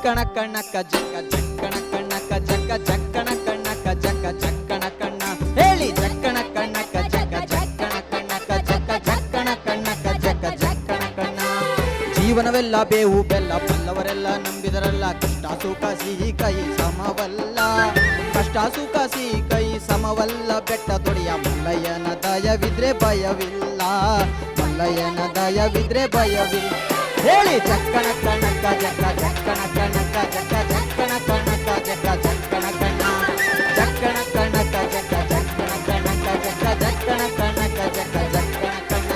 ಜಕ್ಕಣ ಕಣ್ಣಕ್ಕ ಜಕ್ಕ ಜಕ್ಕಣ ಕಣ್ಣಕ್ಕ ಜಕ್ಕ ಜಕ್ಕಣ ಕಣ್ಣಕ್ಕ ಜಕ್ಕ ಜಕ್ಕಣ ಕಣ್ಣ ಹೇಳಿ ಜಕ್ಕಣ ಕಣ್ಣಕ್ಕ ಜಕ್ಕ ಜಕ್ಕಣ ಕಣ್ಣಕ್ಕ ಜಕ್ಕ ಜಕ್ಕಣ ಕಣ್ಣಕ್ಕ ಜಕ್ಕ ಜಕ್ಕಣ ಕಣ್ಣ. ಜೀವನವೆಲ್ಲ ಬೇವು ಬೆಲ್ಲ ಬಲ್ಲವರೆಲ್ಲ ನಂಬಿದರಲ್ಲ ಕಷ್ಟ ಸುಖ ಸಿಹಿ ಕೈ ಸಮವಲ್ಲ ಕಷ್ಟ ಸುಖ ಸಿಹಿ ಕೈ ಸಮವಲ್ಲ ಬೆಟ್ಟ ದೊಡಿಯ ಮಲ್ಲಯ್ಯನ ದಯವಿದ್ರೆ ಭಯವಿಲ್ಲ ಮಲ್ಲಯ್ಯನ ದಯವಿದ್ರೆ ಭಯವಿಲ್ಲ ಹೇಳಿ ಜಕ್ಕಣ ಕಣ್ಣಕ್ಕ ಜಕ್ಕ ಜಕ್ಕಣ ಕಣ್ಣಕ್ಕ ಜಕ್ಕ ಜಕ್ಕಣ ಕಣ್ಣಕ್ಕ ಜಕ್ಕ ಜಕ್ಕಣ ಕಣ್ಣ ಜಕ್ಕಣ ಕಣ್ಣಕ್ಕ ಜಕ್ಕ ಜಕ್ಕಣ ಕಣ್ಣಕ್ಕ ಜಕ್ಕ ಜಕ್ಕಣ ಕಣ್ಣಕ್ಕ ಜಕ್ಕ ಜಕ್ಕಣ ಕಣ್ಣ.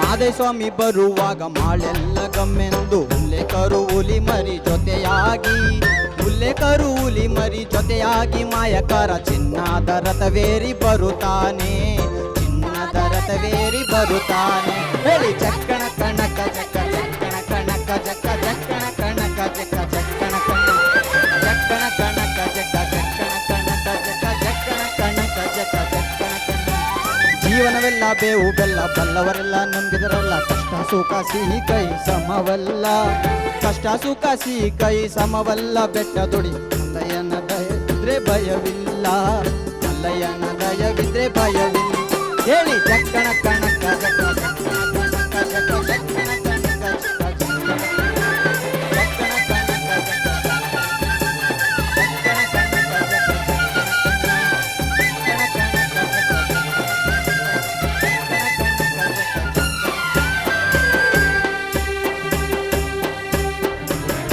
ಮಾದೇಸ್ವಾಮಿ ಬರುವಾಗ ಮಾಳೆಲ್ಲ ಗಮ್ಮೆಂದು ಉಲ್ಲೇಖರು ಹುಲಿ ಮರಿ ಜೊತೆಯಾಗಿ ಉಲ್ಲೇಖರು ಹುಲಿ ಮರಿ ಜೊತೆಯಾಗಿ ಮಾಯಕಾರ ಚಿನ್ನದ ರಥವೇರಿ ಬರುತ್ತಾನೆ ಚಿನ್ನದ ರಥವೇರಿ ಬರುತ್ತಾನೆ ಹೇಳಿ ಜಕ್ಕಣ ಕಣಕ ಜಕ್ಕ ಜಕ್ಕಣ ಕಣಕ ಜಕ್ಕ ಜಕ್ಕಣ ಕಣಕ ಜಕ್ಕ ಜಕ್ಕಣ ಕಣ ಜಕ್ಕಣ ಕಣಕ ಜಕ್ಕ ಜಕ್ಕಣ ಕಣಕ ಜಕ್ಕ ಜಕ್ಕಣ ಕಣಕ ಜಕ್ಕ ಜಕ್ಕಣ ಕಣ. ಜೀವನವೆಲ್ಲ ಬೇವು ಬೆಲ್ಲ ಬಲ್ಲವರೆಲ್ಲ ನಂಬಿದರಲ್ಲ ಕಷ್ಟ ಸುಖ ಸಿಹಿ ಕೈ ಸಮವಲ್ಲ ಕಷ್ಟ ಸುಖ ಸಿಹಿ ಕೈ ಸಮವಲ್ಲ ಬೆಟ್ಟ ದೊಡಿ ಮಲ್ಲಯ್ಯನ ದಯವಿದ್ರೆ ಭಯವಿಲ್ಲ ಮಲ್ಲಯ್ಯನ